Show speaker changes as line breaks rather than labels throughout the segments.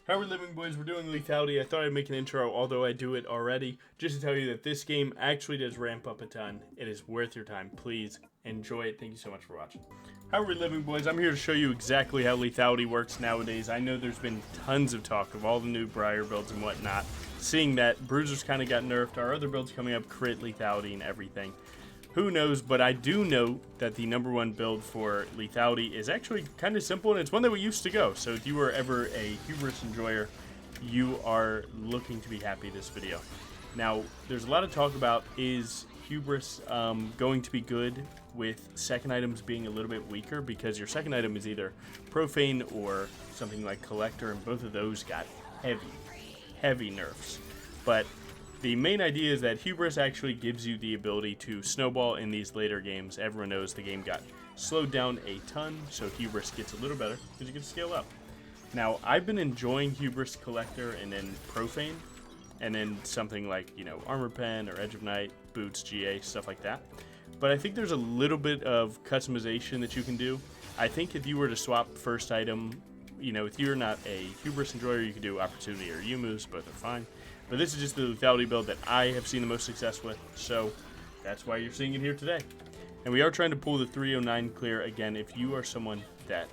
How we're living, boys? We're doing Lethality. I thought I'd make an intro, although I do it already, just to tell you that this game actually does ramp up a ton. It is worth your time. Please enjoy it. Thank you so much for watching. How we're living, boys? I'm here to show you exactly how Lethality works nowadays. I know there's been tons of talk of all the new Briar builds and whatnot. Seeing that Bruiser's kind of got nerfed, our other builds coming up, crit, Lethality, and everything. Who knows, but I do know that the #1 build for Lethality is actually kind of simple, and it's one that we used to go. So if you were ever a Hubris enjoyer, you are looking to be happy this video. Now, there's a lot of talk about, is Hubris going to be good with second items being a little bit weaker, because your second item is either Profane or something like Collector, and both of those got heavy nerfs. But the main idea is that Hubris actually gives you the ability to snowball in these later games. Everyone knows the game got slowed down a ton, so Hubris gets a little better because you can scale up. Now, I've been enjoying Hubris Collector and then Profane, and then something like, you know, Armor Pen or Edge of Night, Boots, GA, stuff like that. But I think there's a little bit of customization that you can do. I think if you were to swap first item, you know, if you're not a Hubris enjoyer, you could do Opportunity or Youmuu's, both are fine. But this is just the Lethality build that I have seen the most success with, so that's why you're seeing it here today. And we are trying to pull the 309 clear. Again, if you are someone that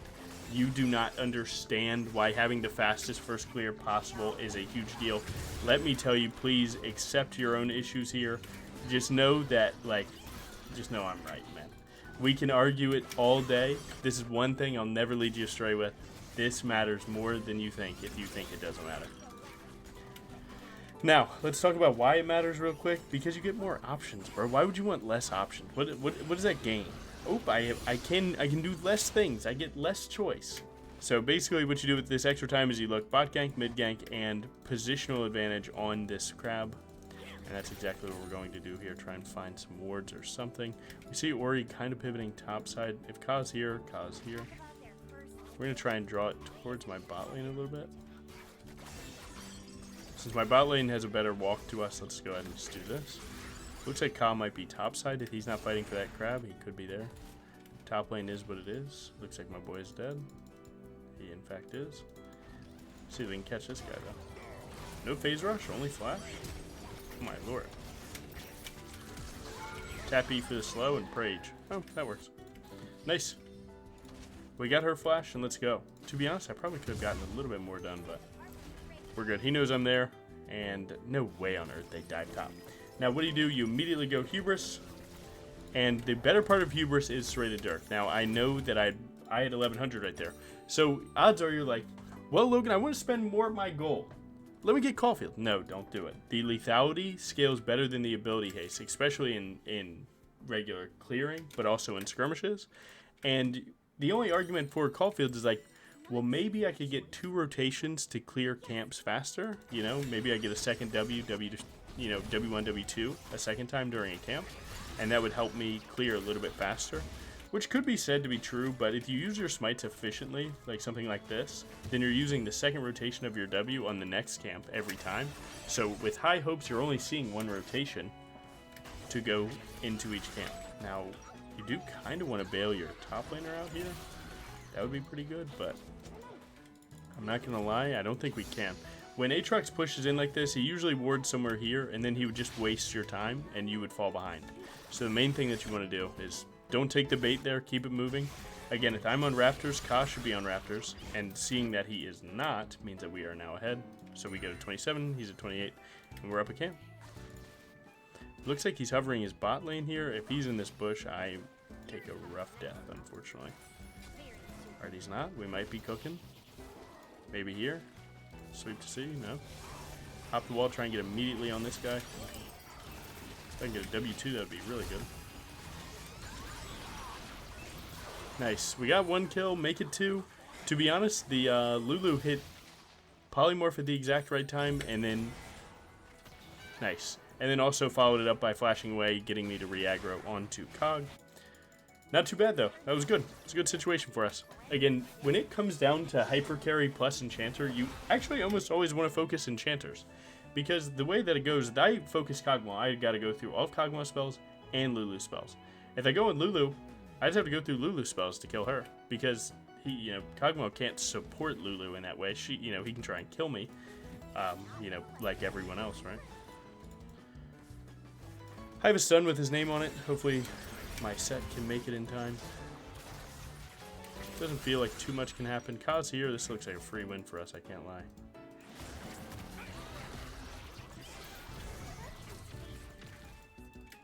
you do not understand why having the fastest first clear possible is a huge deal, let me tell you, please accept your own issues here. Just know that, just know I'm right, man. We can argue it all day. This is one thing I'll never lead you astray with. This matters more than you think if you think it doesn't matter. Now, let's talk about why it matters real quick. Because you get more options, bro. Why would you want less options? What does that gain? Oh, I can do less things. I get less choice. So basically what you do with this extra time is you look bot gank, mid gank, and positional advantage on this crab. And that's exactly what we're going to do here. Try and find some wards or something. We see Ori kind of pivoting top side. If Ka's here, Ka's here. We're going to try and draw it towards my bot lane a little bit. Since my bot lane has a better walk to us, let's go ahead and just do this. Looks like Ka might be topside. If he's not fighting for that crab, he could be there. Top lane is what it is. Looks like my boy is dead. He in fact is. See if we can catch this guy though. No phase rush, only flash. Oh my lord. Tap E for the slow and Prage. Oh, that works. Nice. We got her flash and let's go. To be honest, I probably could have gotten a little bit more done, but we're good. He knows I'm there, and no way on earth they dive top. Now, what do? You immediately go Hubris, and the better part of Hubris is Serrated Dirk. Now, I know that I had 1100 right there, so odds are you're like, well, Logan, I want to spend more of my gold. Let me get Caulfield. No, don't do it. The Lethality scales better than the ability haste, especially in regular clearing, but also in skirmishes. And the only argument for Caulfield is like, well, maybe I could get 2 rotations to clear camps faster. You know, maybe I get a second W1, W2 a second time during a camp, and that would help me clear a little bit faster, which could be said to be true. But if you use your smites efficiently, like something like this, then you're using the second rotation of your W on the next camp every time. So with high hopes, you're only seeing 1 rotation to go into each camp. Now, you do kind of want to bail your top laner out here. That would be pretty good, but I'm not going to lie, I don't think we can. When Aatrox pushes in like this, he usually wards somewhere here, and then he would just waste your time, and you would fall behind. So the main thing that you want to do is don't take the bait there, keep it moving. Again, if I'm on Raptors, Ka should be on Raptors, and seeing that he is not means that we are now ahead. So we go to 27, he's at 28, and we're up a camp. Looks like he's hovering his bot lane here. If he's in this bush, I take a rough death, unfortunately. Alright, he's not. We might be cooking. Maybe here. Sweep to C. No. Hop the wall. Try and get immediately on this guy. If I can get a W2, that would be really good. Nice. We got 1 kill. Make it 2. To be honest, the Lulu hit Polymorph at the exact right time. And then... Nice. And then also followed it up by flashing away, getting me to re-aggro onto Cog. Not too bad, though. That was good. It's a good situation for us. Again, when it comes down to Hyper Carry plus Enchanter, you actually almost always want to focus Enchanters. Because the way that it goes, if I focus Kog'Maw, I got to go through all of Kog'Maw spells and Lulu spells. If I go in Lulu, I just have to go through Lulu spells to kill her. Because Kog'Maw can't support Lulu in that way. He can try and kill me, like everyone else, right? I have a stun with his name on it. Hopefully my set can make it in time. Doesn't feel like too much can happen. Ka's here. This looks like a free win for us, I can't lie.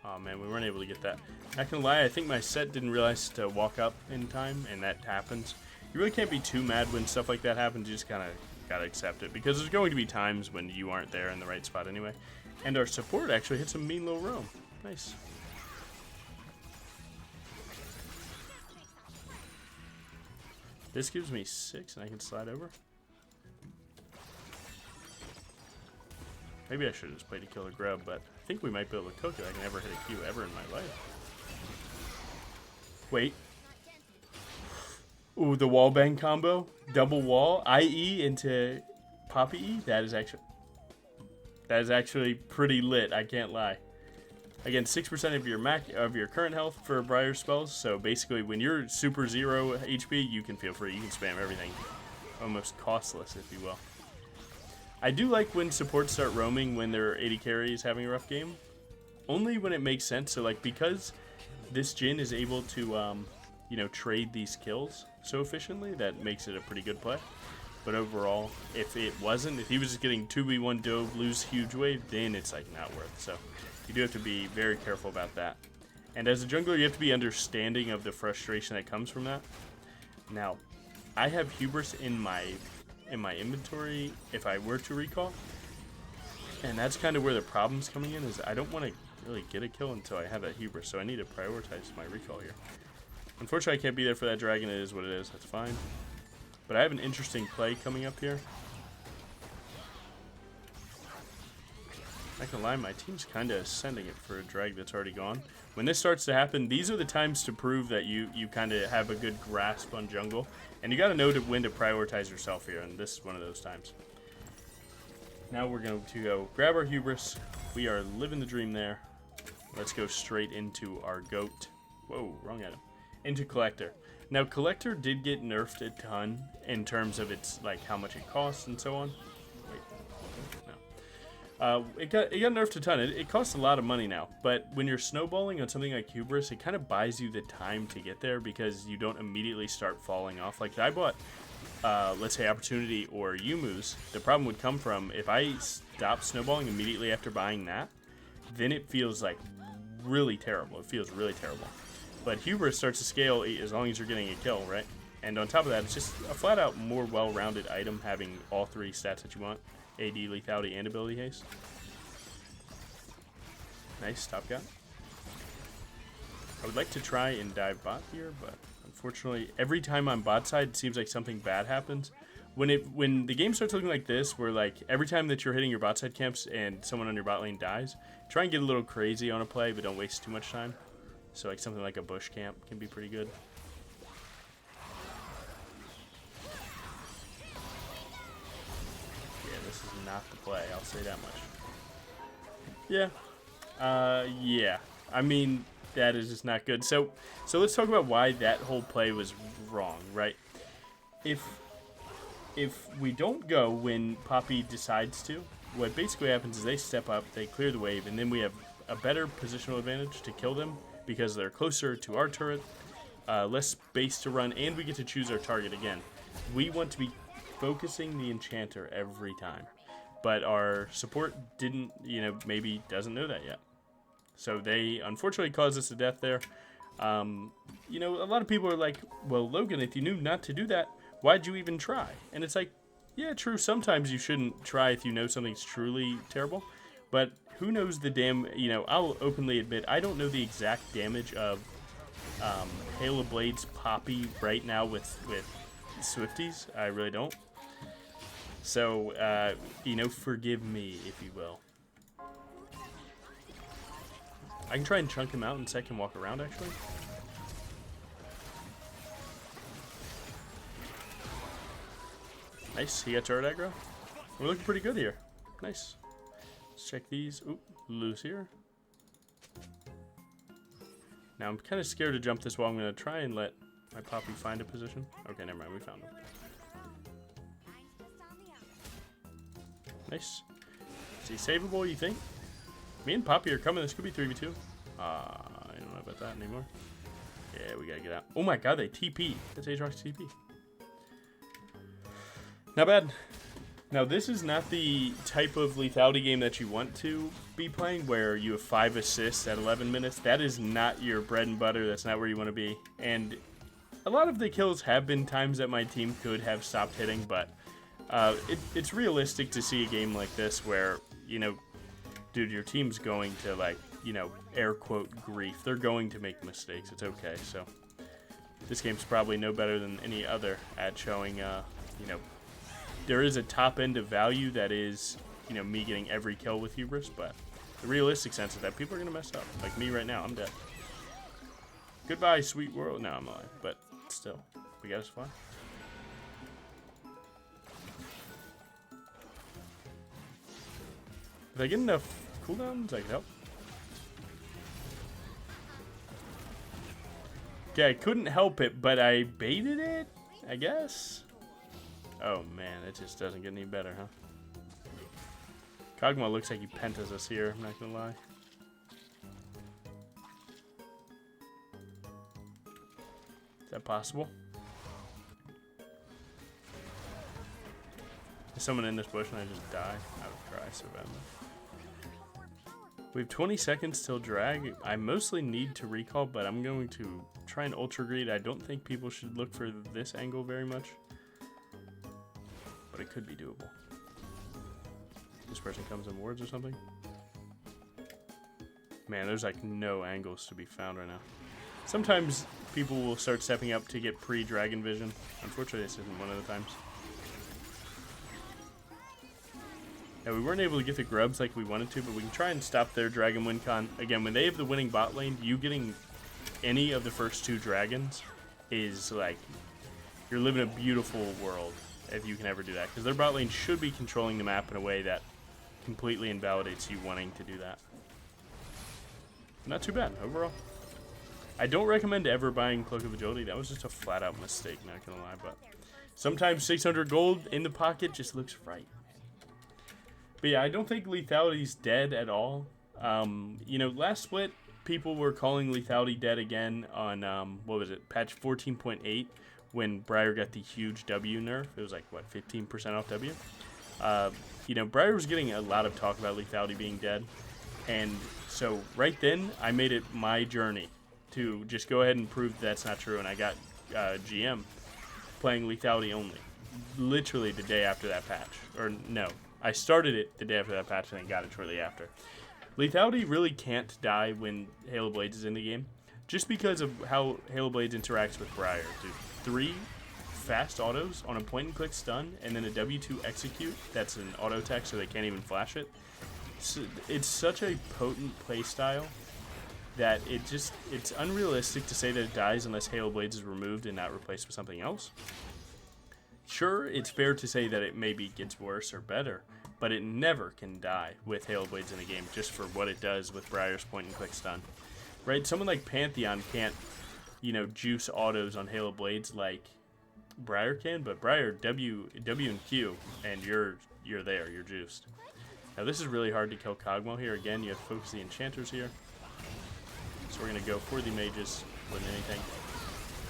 Oh man, we weren't able to get that. Not gonna lie, I think my set didn't realize to walk up in time, and that happens. You really can't be too mad when stuff like that happens. You just kind of gotta accept it, because there's going to be times when you aren't there in the right spot anyway. And our support actually hits a mean little roam. Nice. This gives me 6 and I can slide over. Maybe I should have just played to kill the grub, but I think we might be able to cook it. I can never hit a Q ever in my life. Wait. Ooh, the wall bang combo. Double wall. IE into Poppy E. That is actually pretty lit, I can't lie. Again, 6% of your current health for Briar spells. So basically, when you're super 0 HP, you can feel free. You can spam everything, almost costless, if you will. I do like when supports start roaming when their 80 carries having a rough game. Only when it makes sense. So like, because this Jhin is able to, trade these kills so efficiently, that makes it a pretty good play. But overall, if he was just getting 2v1 dove, lose huge wave, then it's like not worth. So you do have to be very careful about that. And as a jungler, you have to be understanding of the frustration that comes from that. Now, I have hubris in my inventory if I were to recall, and that's kind of where the problem's coming in. Is I don't want to really get a kill until I have that hubris, so I need to prioritize my recall here. Unfortunately, I can't be there for that dragon. It is what it is. That's fine. But I have an interesting play coming up here. Not gonna lie, my team's kind of sending it for a drag that's already gone. When this starts to happen, these are the times to prove that you kind of have a good grasp on jungle. And you got to know when to prioritize yourself here, and this is one of those times. Now we're going to go grab our hubris. We are living the dream there. Let's go straight into our goat. Whoa, wrong item. Into Collector. Now, Collector did get nerfed a ton in terms of its, like, how much it costs and so on. Wait, no. It got nerfed a ton. It costs a lot of money now, but when you're snowballing on something like hubris, it kind of buys you the time to get there because you don't immediately start falling off. Like I bought, let's say Opportunity or Yumu's. The problem would come from if I stop snowballing immediately after buying that, then it feels like really terrible. It feels really terrible. But hubris starts to scale as long as you're getting a kill, right? And on top of that, it's just a flat-out more well-rounded item, having all 3 stats that you want. AD, lethality, and ability haste. Nice, top gun. I would like to try and dive bot here, but unfortunately, every time I'm bot side, it seems like something bad happens. When the game starts looking like this, where like every time that you're hitting your bot side camps and someone on your bot lane dies, try and get a little crazy on a play, but don't waste too much time. So like something like a bush camp can be pretty good. Not the play, I'll say that much. Yeah. Yeah. I mean, that is just not good. So let's talk about why that whole play was wrong, right? If we don't go when Poppy decides to, what basically happens is they step up, they clear the wave, and then we have a better positional advantage to kill them because they're closer to our turret, less space to run, and we get to choose our target again. We want to be focusing the enchanter every time. But our support didn't, maybe doesn't know that yet. So they unfortunately caused us a death there. A lot of people are like, well, Logan, if you knew not to do that, why'd you even try? And it's like, yeah, true. Sometimes you shouldn't try if you know something's truly terrible. But who knows the I'll openly admit, I don't know the exact damage of Hail of Blades Poppy right now with Swifties. I really don't. So, forgive me, if you will. I can try and chunk him out and second walk around, actually. Nice, he got turret aggro. We're looking pretty good here. Nice. Let's check these. Oop, loose here. Now, I'm kind of scared to jump this wall. I'm going to try and let My Poppy find a position? Okay, never mind. We found him. Nice. Is he savable, you think? Me and Poppy are coming. This could be 3v2. I don't know about that anymore. Yeah, we gotta get out. Oh my god, they TP. That's Aatrox TP. Not bad. Now, this is not the type of lethality game that you want to be playing, where you have 5 assists at 11 minutes. That is not your bread and butter. That's not where you want to be. And a lot of the kills have been times that my team could have stopped hitting, but it's realistic to see a game like this where, you know, dude, your team's going to, like, you know, air quote grief. They're going to make mistakes. It's okay. So this game's probably no better than any other at showing, you know, there is a top end of value that is, you know, me getting every kill with hubris, but the realistic sense is that people are going to mess up. Like me right now, I'm dead. Goodbye, sweet world. No, I'm alive, but still, we got us fine. Did I get enough cooldowns? I can help. Okay, I couldn't help it, but I baited it, I guess. Oh man, it just doesn't get any better, huh? Kog'Maw looks like he pentas us here, I'm not gonna lie. Is that possible? Is someone in this bush and I just die? I would cry so badly. We have 20 seconds till drag. I mostly need to recall, but I'm going to try and ultra greed. I don't think people should look for this angle very much. But it could be doable. This person comes in wards or something. Man, there's like no angles to be found right now. Sometimes people will start stepping up to get pre-dragon vision. Unfortunately, this isn't one of the times. Now, we weren't able to get the grubs like we wanted to, but we can try and stop their dragon win con. Again, when they have the winning bot lane, you getting any of the first 2 dragons is like, you're living a beautiful world. If you can ever do that, because their bot lane should be controlling the map in a way that completely invalidates you wanting to do that. Not too bad overall. I don't recommend ever buying Cloak of Agility. That was just a flat out mistake, not gonna lie, but sometimes 600 gold in the pocket just looks right. But yeah, I don't think Lethality's dead at all. You know, last split people were calling Lethality dead again on what was it, patch 14.8. When Briar got the huge W nerf. It was like, what, 15% off W? You know, Briar was getting a lot of talk about Lethality being dead. And so right then, I made it my journey to just go ahead and prove that's not true. And I got GM playing Lethality only. Literally the day after that patch. Or no, I started it the day after that patch and then got it shortly after. Lethality really can't die when Halo Blades is in the game. Just because of how Halo Blades interacts with Briar, dude. 3 fast autos on a point-and-click stun, and then a W2 execute that's an auto attack so they can't even flash it. So it's such a potent playstyle that it's unrealistic to say that it dies unless Halo Blades is removed and not replaced with something else. Sure, it's fair to say that it maybe gets worse or better, but it never can die with Halo Blades in the game just for what it does with Briar's point-and-click stun. Right? Someone like Pantheon can't, you know, juice autos on Halo Blades like Briar can, but Briar W and Q, and you're there, you're juiced. Now this is really hard to kill Kog'Maw here. Again, you have to focus the enchanters here. So we're gonna go for the mages more than anything.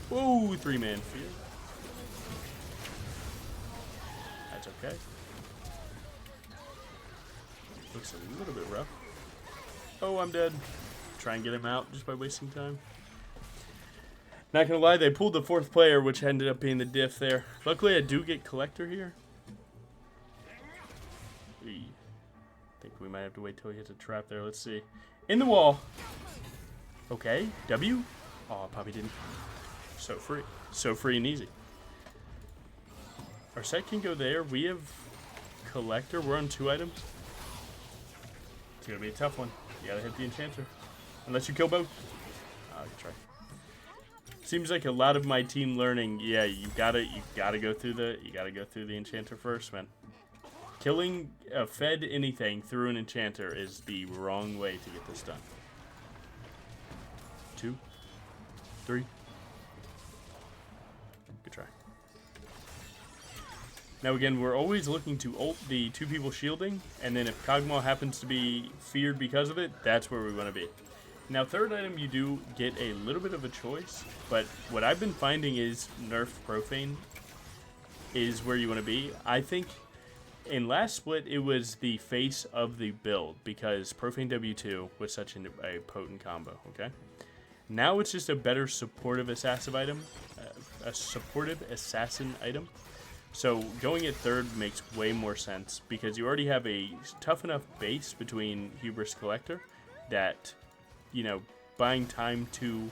Whoa, 3-man fear. That's okay. Looks a little bit rough. Oh, I'm dead. Try and get him out just by wasting time. Not gonna lie, they pulled the 4th player, which ended up being the diff there. Luckily, I do get Collector here. I think we might have to wait till he hits a trap there. Let's see. In the wall. Okay, W. Oh, Poppy didn't. So free. So free and easy. Our set can go there. We have Collector. We're on 2 items. It's gonna be a tough one. You gotta hit the enchanter. Unless you kill both. I'll try. Seems like a lot of my team learning. Yeah, you gotta go through the enchanter first, man. Killing a fed anything through an enchanter is the wrong way to get this done. 2, 3. Good try. Now again, we're always looking to ult the 2 people shielding, and then if Kog'Maw happens to be feared because of it, that's where we want to be. Now, third item, you do get a little bit of a choice, but what I've been finding is Nerf Profane is where you want to be. I think in last split, it was the face of the build, because Profane W2 was such a potent combo, okay? Now it's just a better supportive assassin item, So going at third makes way more sense because you already have a tough enough base between Hubris Collector that, you know, buying time to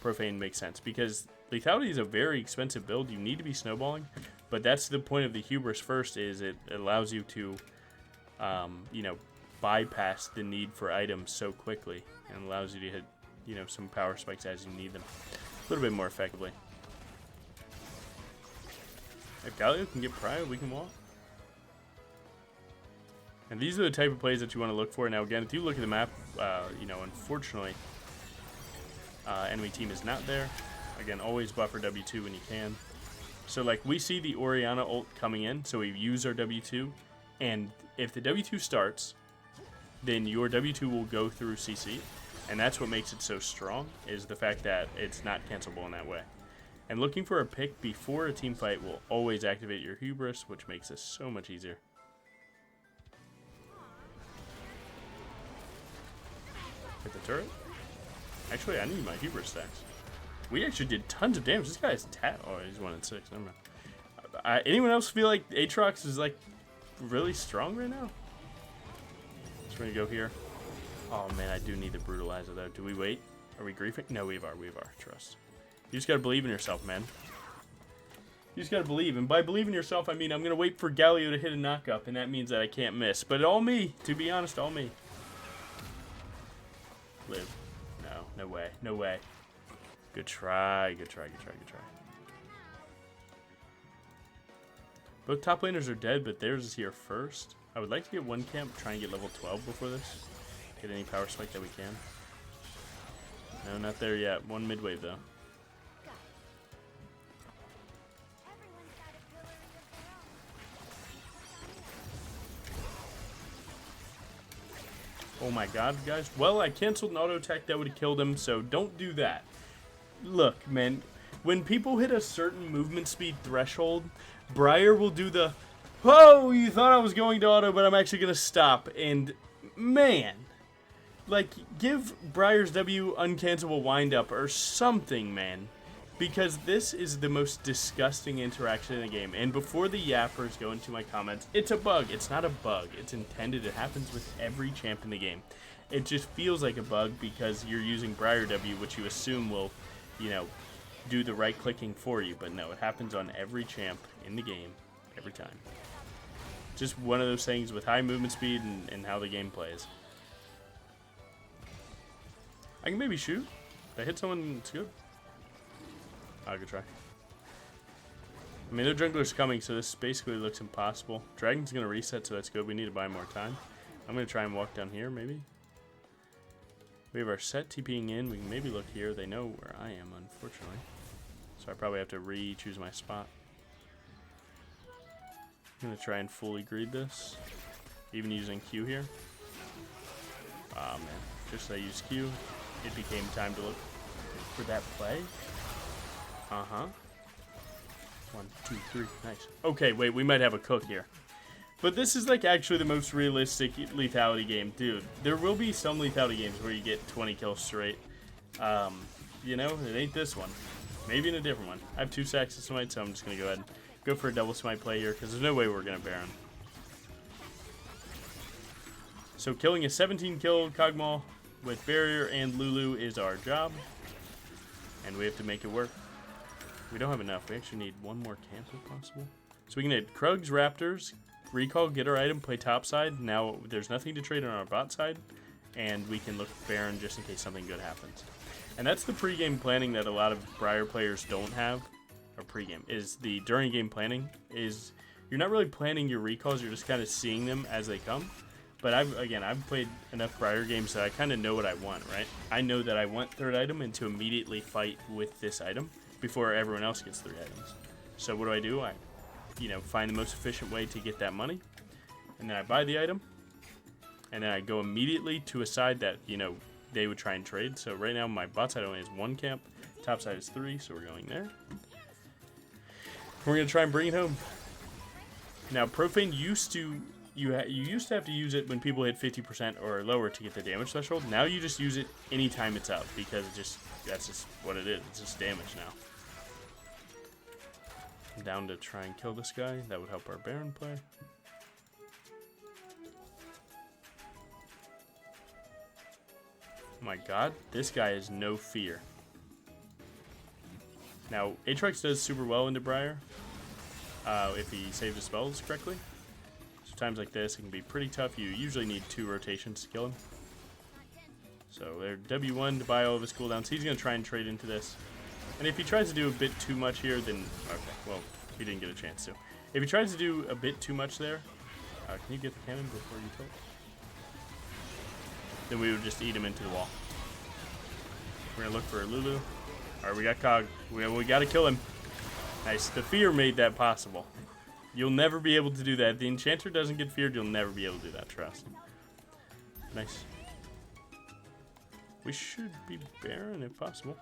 Profane makes sense because Lethality is a very expensive build. You need to be snowballing, but that's the point of the Hubris first is it allows you to, you know, bypass the need for items so quickly and allows you to hit, you know, some power spikes as you need them a little bit more effectively. If Galio can get Briar, we can walk. And these are the type of plays that you want to look for. Now, again, if you look at the map, you know, unfortunately, enemy team is not there. Again, always buffer W2 when you can. So, like, we see the Orianna ult coming in, so we use our W2. And if the W2 starts, then your W2 will go through CC. And that's what makes it so strong, is the fact that it's not cancelable in that way. And looking for a pick before a team fight will always activate your Hubris, which makes this so much easier. Hit the turret. Actually, I need my Hubris stacks. We actually did tons of damage. This guy's oh, he's 1 in 6. Never mind. Anyone else feel like Aatrox is like really strong right now? Just gonna go here. Oh man, I do need the brutalizer though. Do we wait? Are we griefing? No, we are. Trust. You just gotta believe in yourself, man. You just gotta believe. And by believing in yourself, I mean I'm gonna wait for Galio to hit a knockup, and that means that I can't miss. But all me, to be honest, all me. Live. No, no way. No way. Good try. Good try. Good try. Good try. Both top laners are dead, but theirs is here first. I would like to get one camp, try and get level 12 before this. Get any power spike that we can. No, not there yet. One mid wave though. Oh my god, guys. Well, I canceled an auto attack that would have killed him, so don't do that. Look, man, when people hit a certain movement speed threshold, Briar will do the, oh, you thought I was going to auto, but I'm actually going to stop. And, man, like, give Briar's W uncancelable windup or something, man. Because this is the most disgusting interaction in the game. And before the yappers go into my comments, it's a bug. It's not a bug. It's intended. It happens with every champ in the game. It just feels like a bug because you're using Briar W, which you assume will, you know, do the right clicking for you. But no, it happens on every champ in the game, every time. Just one of those things with high movement speed and how the game plays. I can maybe shoot. If I hit someone, it's good. I'll go try. I mean, their jungler's coming, so this basically looks impossible. Dragon's going to reset, so that's good. We need to buy more time. I'm going to try and walk down here, maybe. We have our set TPing in. We can maybe look here. They know where I am, unfortunately. So I probably have to re-choose my spot. I'm going to try and fully greed this. Even using Q here. Ah, man. Just as I used Q, it became time to look for that play. Uh-huh. 1, 2, 3. Nice. Okay, wait, we might have a cook here. But this is like actually the most realistic lethality game. Dude, there will be some lethality games where you get 20 kills straight. You know, it ain't this one. Maybe in a different one. I have 2 sacks of smite, so I'm just going to go ahead and go for a double smite play here, because there's no way we're going to Baron. So killing a 17 kill Kog'Maw with Barrier and Lulu is our job. And we have to make it work. We don't have enough. We actually need one more camp if possible. So we can hit Krugs, Raptors, recall, get our item, play top side. Now there's nothing to trade on our bot side. And we can look Baron just in case something good happens. And that's the pre-game planning that a lot of Briar players don't have. Or pre-game. Is the during game planning. Is you're not really planning your recalls. You're just kind of seeing them as they come. But I've played enough Briar games that I kind of know what I want, right? I know that I want third item and to immediately fight with this item. before everyone else gets 3 items. So what do? I, find the most efficient way to get that money, and then I buy the item, and then I go immediately to a side that, they would try and trade. So right now my bot side only has 1 camp, top side is 3, so we're going there. We're going to try and bring it home. Now, Profane used to, you used to have to use it when people hit 50% or lower to get the damage threshold. Now you just use it anytime it's up, because that's just what it is. It's just damage now. I'm down to try and kill this guy. That would help our Baron play. Oh my god, this guy has no fear. Now, Aatrox does super well into Briar, if he saves his spells correctly. So times like this, it can be pretty tough. You usually need 2 rotations to kill him. So they're W1 to buy all of his cooldowns. He's going to try and trade into this. And if he tries to do a bit too much here, then... Okay, well, he didn't get a chance to. If he tries to do a bit too much there... can you get the cannon before you tilt? Then we would just eat him into the wall. We're going to look for Lulu. Alright, we got Cog. We got to kill him. Nice. The fear made that possible. You'll never be able to do that. If the enchanter doesn't get feared, you'll never be able to do that, trust. Nice. We should be Baron if possible.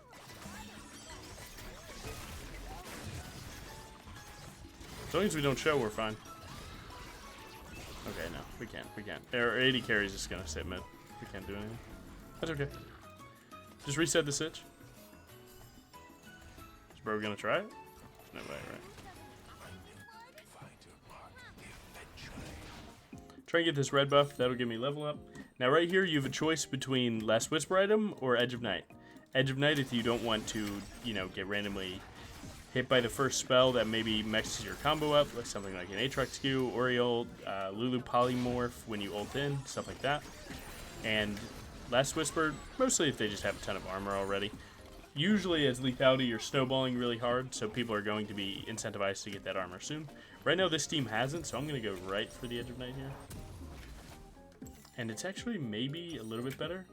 As long as we don't show, we're fine. Okay, no, we can't. Our 80 carry is just going to sit mid. We can't do anything. That's okay. Just reset the sitch. Is bro gonna try it? No way, right? Try and get this red buff. That'll give me level up. Now right here, you have a choice between Last Whisper item or Edge of Night. Edge of Night if you don't want to, get randomly hit by the first spell that maybe messes your combo up, like something like an Aatrox Q, Oriole, Lulu Polymorph when you ult in, stuff like that. And Last Whisper, mostly if they just have a ton of armor already. Usually as Lethality, you're snowballing really hard, so people are going to be incentivized to get that armor soon. Right now this team hasn't, so I'm going to go right for the Edge of Night here. And it's actually maybe a little bit better.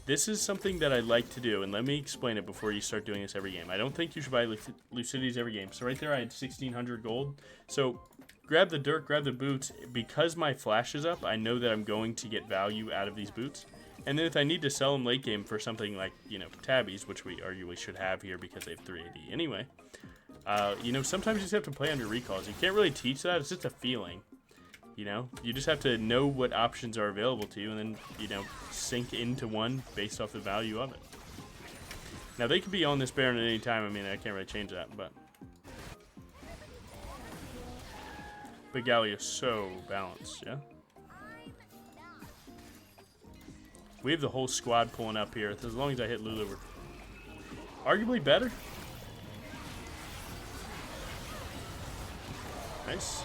This is something that I like to do, and let me explain it before you start doing this every game. I don't think you should buy Lucidities every game. So right there I had 1,600 gold. So grab the dirt, grab the boots. Because my flash is up, I know that I'm going to get value out of these boots. And then if I need to sell them late game for something like, tabbies, which we arguably should have here because they have 380 anyway, sometimes you just have to play on your recalls. You can't really teach that. It's just a feeling, You just have to know what options are available to you and then, sink into one based off the value of it. Now, they could be on this Baron at any time. I mean, I can't really change that, but Gallia is so balanced, yeah? We have the whole squad pulling up here. As long as I hit Lulu, we're arguably better. Nice.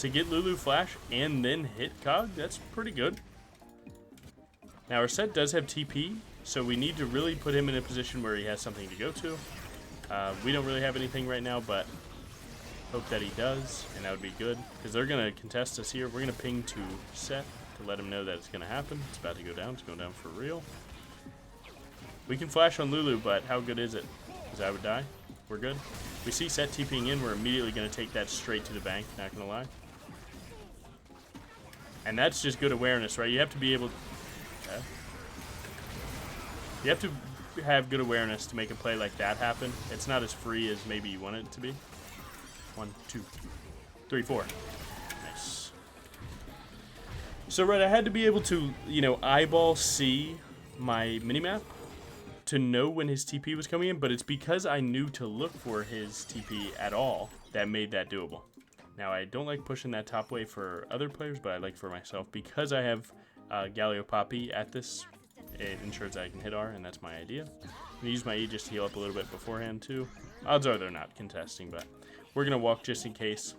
To get Lulu flash and then hit Cog, that's pretty good. Now our set does have TP, so we need to really put him in a position where he has something to go to. We don't really have anything right now, but hope that he does, and that would be good. Because they're going to contest us here. We're going to ping to set to let him know that it's going to happen. It's about to go down. It's going down for real. We can flash on Lulu, but how good is it? Because I would die. We're good. We see set TPing in. We're immediately going to take that straight to the bank. Not going to lie. And that's just good awareness, right? You have to be able... Okay. You have to have good awareness to make a play like that happen. It's not as free as maybe you want it to be. 1, 2, 3, 4. Nice. So, right, I had to be able to, eyeball see my minimap to know when his TP was coming in, but it's because I knew to look for his TP at all that made that doable. Now, I don't like pushing that top wave for other players, but I like for myself. Because I have Galio Poppy at this, it ensures that I can hit R, and that's my idea. I'm going to use my E just to heal up a little bit beforehand, too. Odds are they're not contesting, but we're going to walk just in case.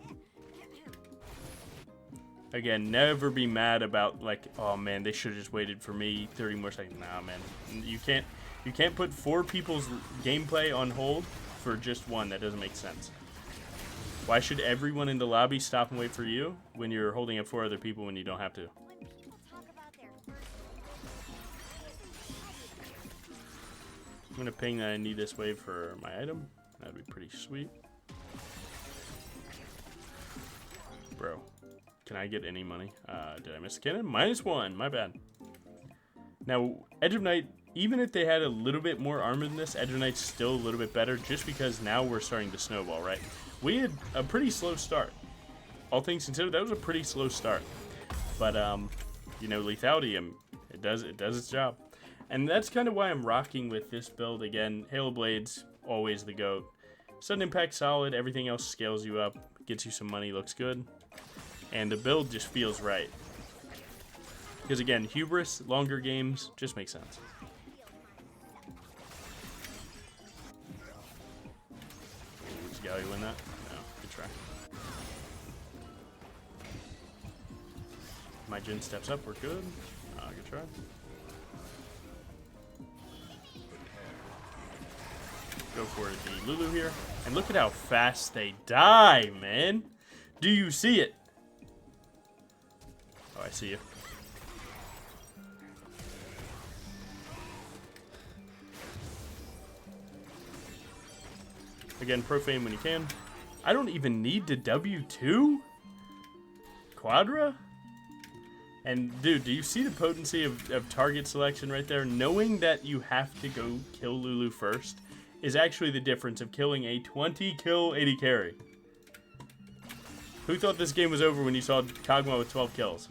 Again, never be mad about, like, oh, man, they should have just waited for me 30 more seconds. Nah, man. You can't put 4 people's gameplay on hold for just one. That doesn't make sense. Why should everyone in the lobby stop and wait for you when you're holding up 4 other people when you don't have to? I'm gonna ping that I need this wave for my item. That'd be pretty sweet. Bro, can I get any money? Did I miss a cannon? -1, my bad. Now, Edge of Night, even if they had a little bit more armor than this, Edge of Night's still a little bit better just because now we're starting to snowball, right? We had a pretty slow start. All things considered, that was a pretty slow start. But, you know, Lethality, it does its job. And that's kind of why I'm rocking with this build again. Halo Blades, always the GOAT. Sudden Impact, solid. Everything else scales you up, gets you some money, looks good. And the build just feels right. Because again, Hubris, longer games, just makes sense. Does Galley win that? No, good try. My Jin steps up, we're good. Good try. Go for the Lulu here. And look at how fast they die, man. Do you see it? Oh, I see you. Again, profane when you can. I don't even need to W2? Quadra? And, dude, do you see the potency of target selection right there? Knowing that you have to go kill Lulu first is actually the difference of killing a 20-kill 80 carry. Who thought this game was over when you saw Kog'Maw with 12 kills?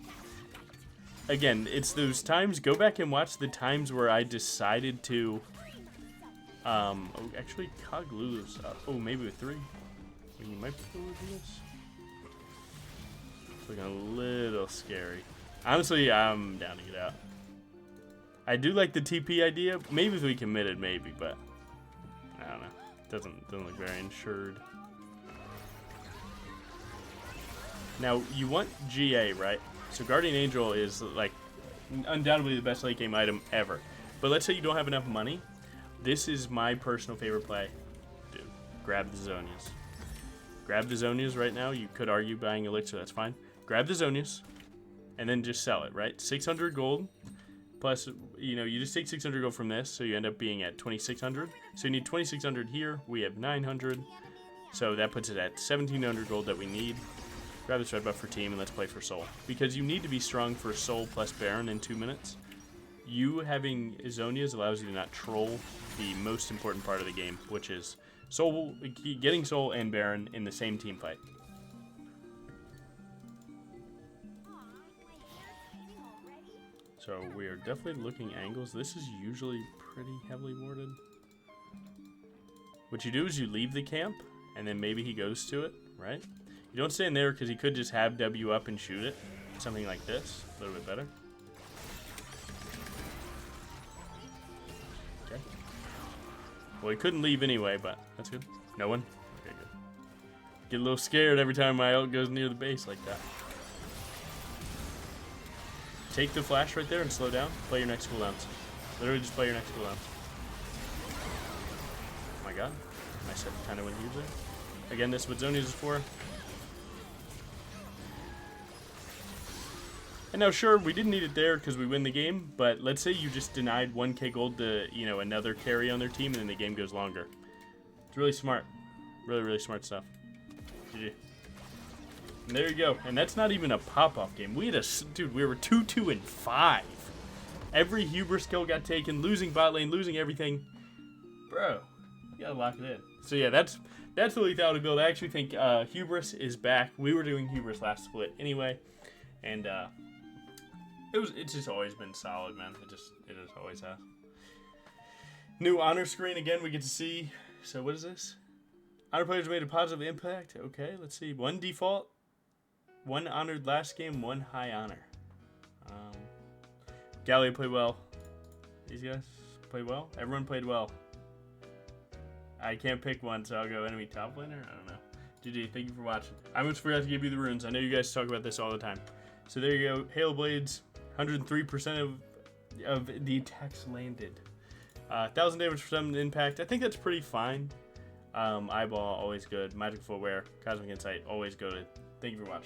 Again, it's those times. Go back and watch the times where I decided to... oh, actually, Cog Lulu's up. Oh, maybe with 3. You might be able to do this. It's looking a little scary. Honestly, I'm down to get out. I do like the TP idea. Maybe if we committed, maybe, but I don't know. Doesn't look very insured. Now, you want GA, right? So Guardian Angel is, like, undoubtedly the best late game item ever. But let's say you don't have enough money. This is my personal favorite play. Dude, grab the Zonias. Grab the Zonias right now. You could argue buying Elixir, that's fine. Grab the Zonias, and then just sell it, right? 600 gold, plus, you know, you just take 600 gold from this, so you end up being at 2,600. So you need 2,600 here. We have 900. So that puts it at 1,700 gold that we need. Grab this red buff for team, and let's play for Soul. Because you need to be strong for Soul plus Baron in 2 minutes. You having Zonias allows you to not troll the most important part of the game, which is Soul, getting Soul and Baron in the same team fight. So we are definitely looking angles. This is usually pretty heavily warded. What you do is you leave the camp, and then maybe he goes to it, right? You don't stand there because he could just have W up and shoot it. Something like this, a little bit better. Okay. Well, he couldn't leave anyway, but that's good. No one? Okay, good. Get a little scared every time my ult goes near the base like that. Take the flash right there and slow down. Play your next cooldowns. Literally just play your next cooldowns. Oh my god. I said kind of went huge there. Again, this is what Zonias is for. And now, sure, we didn't need it there because we win the game, but let's say you just denied 1k gold to, you know, another carry on their team, and then the game goes longer. It's really smart. Really, really smart stuff. GG. And there you go. And that's not even a pop-off game. We had a... Dude, we were 2-2 and 5. Every Hubris kill got taken, losing bot lane, losing everything. Bro, you gotta lock it in. So yeah, that's the Lethality build. I actually think Hubris is back. We were doing Hubris last split anyway. And, it's just always been solid, man. It just always has. New honor screen again. We get to see. So what is this? Honor players made a positive impact. Okay, let's see. 1 default, 1 honored last game, 1 high honor. Gallia played well. These guys played well. Everyone played well. I can't pick one, so I'll go enemy top laner. I don't know. GG. Thank you for watching. I almost forgot to give you the runes. I know you guys talk about this all the time. So there you go. Halo Blades. 103% of the attacks landed. 1,000 damage for 7 impact. I think that's pretty fine. Eyeball, always good. Magic Footwear, Cosmic Insight, always goated. Thank you for watching.